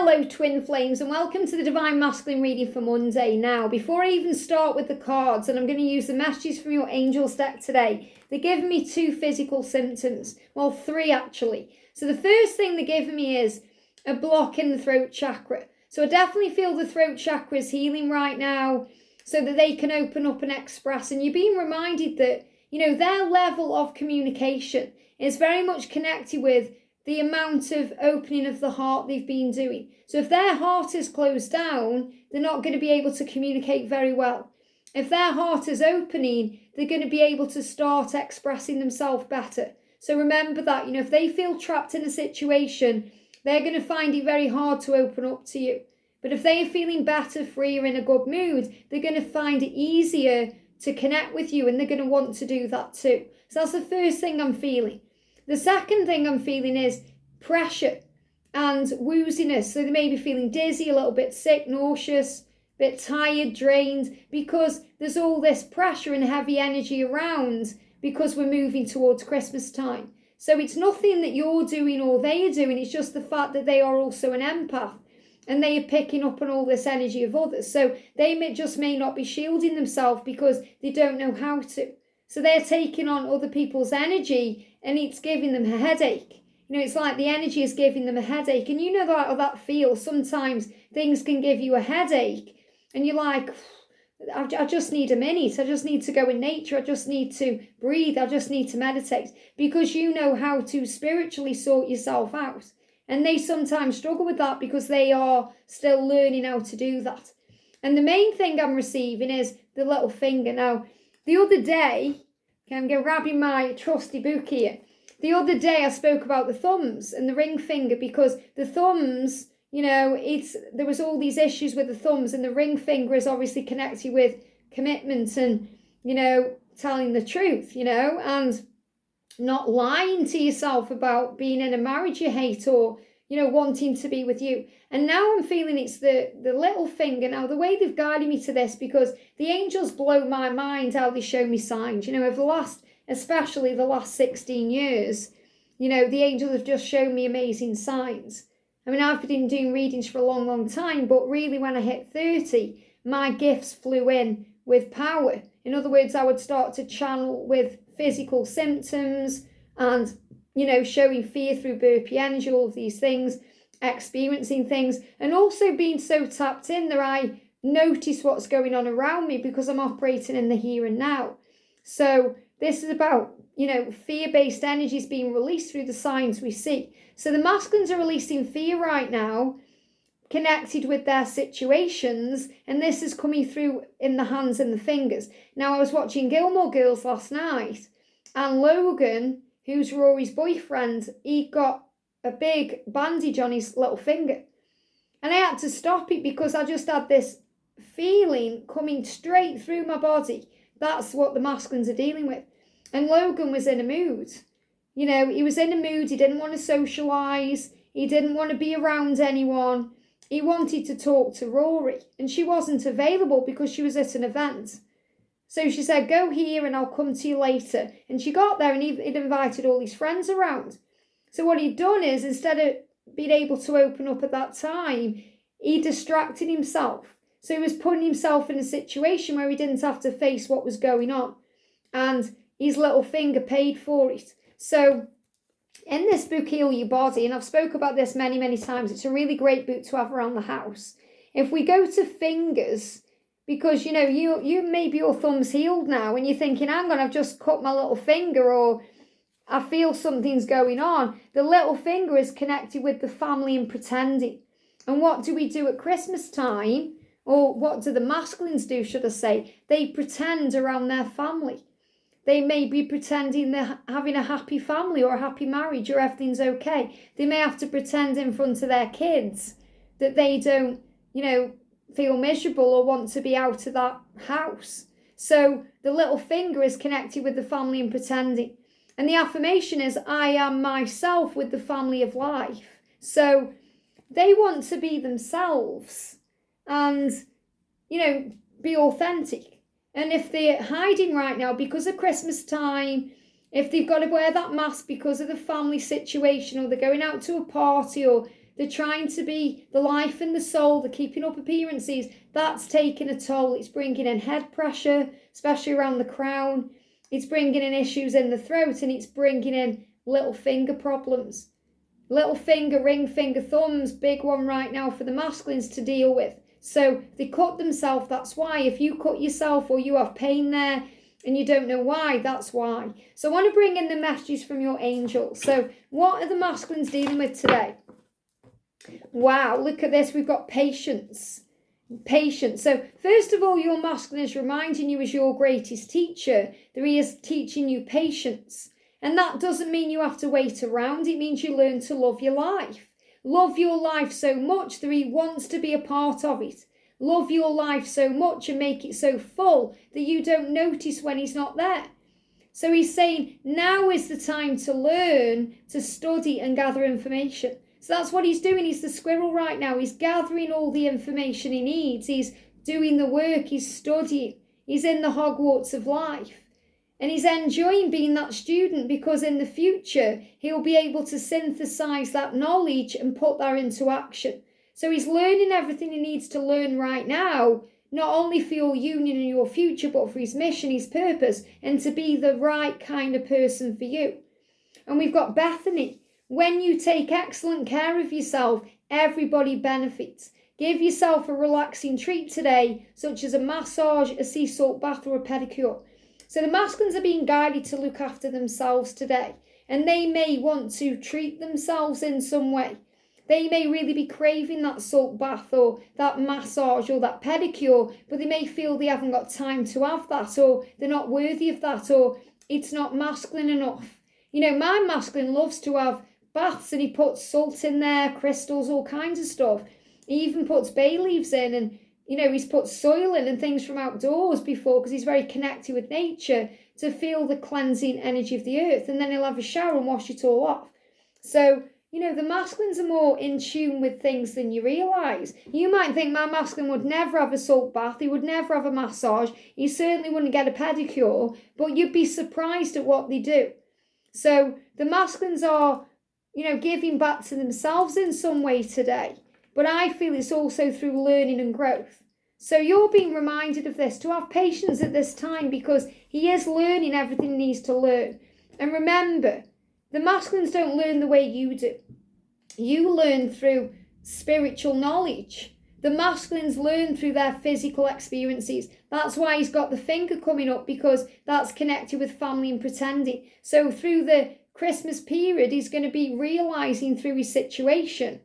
Hello twin flames, and welcome to the Divine Masculine reading for Monday. Now, before I even start with the cards, and I'm going to use the messages from your angels deck today, they're giving me 2 physical symptoms. Well, 3 actually. So the first thing they're giving me is a block in the throat chakra. So I definitely feel the throat chakra is healing right now so that they can open up and express. And you're being reminded that, their level of communication is very much connected with the amount of opening of the heart they've been doing. So if their heart is closed down, they're not going to be able to communicate very well. If their heart is opening, they're going to be able to start expressing themselves better. So remember that, if they feel trapped in a situation, they're going to find it very hard to open up to you. But if they are feeling better, freer, in a good mood, they're going to find it easier to connect with you, and they're going to want to do that too. So that's the first thing I'm feeling. The second thing I'm feeling is pressure and wooziness. So they may be feeling dizzy, a little bit sick, nauseous, a bit tired, drained, because there's all this pressure and heavy energy around because we're moving towards Christmas time. So it's nothing that you're doing or they are doing. It's just the fact that they are also an empath and they are picking up on all this energy of others. So they may not be shielding themselves because they don't know how to. So they're taking on other people's energy and it's giving them a headache. It's like the energy is giving them a headache. And you know how that feels. Sometimes things can give you a headache and you're like, I just need a minute. I just need to go in nature. I just need to breathe. I just need to meditate, because you know how to spiritually sort yourself out. And they sometimes struggle with that because they are still learning how to do that. And the main thing I'm receiving is the little finger. Now, the other day, I'm grabbing my trusty book here. The other day I spoke about the thumbs and the ring finger, because the thumbs, there was all these issues with the thumbs, and the ring finger is obviously connected with commitment and, telling the truth, and not lying to yourself about being in a marriage you hate or, wanting to be with you. And now I'm feeling it's the little finger. Now, the way they've guided me to this, because the angels blow my mind how they show me signs, over especially the last 16 years, the angels have just shown me amazing signs. I mean, I've been doing readings for a long, long time, but really when I hit 30, my gifts flew in with power. In other words, I would start to channel with physical symptoms and, showing fear through burpee energy, all of these things, experiencing things, and also being so tapped in that I notice what's going on around me because I'm operating in the here and now. So this is about, fear-based energies being released through the signs we see. So the masculines are releasing fear right now, connected with their situations, and this is coming through in the hands and the fingers. Now, I was watching Gilmore Girls last night, and Logan, who's Rory's boyfriend, he got a big bandage on his little finger. And I had to stop it because I just had this feeling coming straight through my body. That's what the masculines are dealing with. And Logan was in a mood. He was in a mood. He didn't want to socialise. He didn't want to be around anyone. He wanted to talk to Rory. And she wasn't available because she was at an event. So she said, go here and I'll come to you later. And she got there and he'd invited all his friends around. So what he'd done is, instead of being able to open up at that time, he distracted himself. So he was putting himself in a situation where he didn't have to face what was going on. And his little finger paid for it. So in this book, Heal Your Body, and I've spoke about this many, many times, it's a really great book to have around the house. If we go to fingers, because, you maybe your thumb's healed now and you're thinking, hang on, I've just cut my little finger, or I feel something's going on. The little finger is connected with the family and pretending. And what do we do at Christmas time? Or what do the masculines do, should I say? They pretend around their family. They may be pretending they're having a happy family or a happy marriage or everything's okay. They may have to pretend in front of their kids that they don't, feel miserable or want to be out of that house. So the little finger is connected with the family and pretending. And the affirmation is, I am myself with the family of life. So they want to be themselves and, be authentic. And if they're hiding right now because of Christmas time, if they've got to wear that mask because of the family situation, or they're going out to a party, or They're trying to be the life and the soul. They're keeping up appearances. That's taking a toll. It's bringing in head pressure, especially around the crown. It's bringing in issues in the throat, and it's bringing in little finger problems. Little finger, ring finger, thumbs, big one right now for the masculines to deal with. So they cut themselves, that's why. If you cut yourself or you have pain there and you don't know why, that's why. So I want to bring in the messages from your angels. So what are the masculines dealing with today? Wow, look at this. We've got patience. Patience. So first of all, your masculine is reminding you as your greatest teacher that he is teaching you patience. And that doesn't mean you have to wait around. It means you learn to love your life. Love your life so much that he wants to be a part of it. Love your life so much and make it so full that you don't notice when he's not there. So he's saying now is the time to learn, to study and gather information. So that's what he's doing. He's the squirrel right now. He's gathering all the information he needs. He's doing the work. He's studying. He's in the Hogwarts of life. And he's enjoying being that student because in the future, he'll be able to synthesize that knowledge and put that into action. So he's learning everything he needs to learn right now, not only for your union and your future, but for his mission, his purpose, and to be the right kind of person for you. And we've got Bethany. When you take excellent care of yourself, everybody benefits. Give yourself a relaxing treat today, such as a massage, a sea salt bath, or a pedicure. So the masculines are being guided to look after themselves today, and they may want to treat themselves in some way. They may really be craving that salt bath or that massage or that pedicure, but they may feel they haven't got time to have that, or they're not worthy of that, or it's not masculine enough. You know, my masculine loves to have baths, and he puts salt in there, crystals, all kinds of stuff. He even puts bay leaves in, and you know, he's put soil in and things from outdoors before because he's very connected with nature to feel the cleansing energy of the earth. And then he'll have a shower and wash it all off. So, you know, the masculines are more in tune with things than you realise. You might think my masculine would never have a salt bath. He would never have a massage. He certainly wouldn't get a pedicure. But you'd be surprised at what they do. So the masculines are, you know, giving back to themselves in some way today. But I feel it's also through learning and growth. So you're being reminded of this, to have patience at this time because he is learning everything he needs to learn. And remember, the masculines don't learn the way you do. You learn through spiritual knowledge. The masculines learn through their physical experiences. That's why he's got the finger coming up, because that's connected with family and pretending. So through the Christmas period, he's going to be realising through his situation.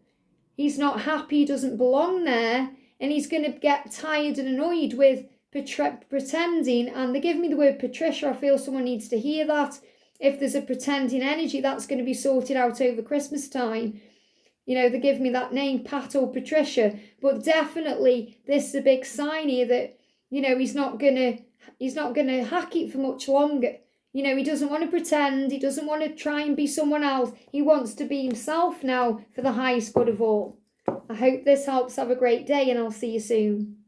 He's not happy, he doesn't belong there, and he's going to get tired and annoyed with pretending. And they give me the word Patricia. I feel someone needs to hear that. If there's a pretending energy, that's going to be sorted out over Christmas time. You know, they give me that name, Pat or Patricia. But definitely, this is a big sign here that, you know, he's not gonna hack it for much longer. You know, he doesn't want to pretend. He doesn't want to try and be someone else. He wants to be himself now for the highest good of all. I hope this helps. Have a great day, and I'll see you soon.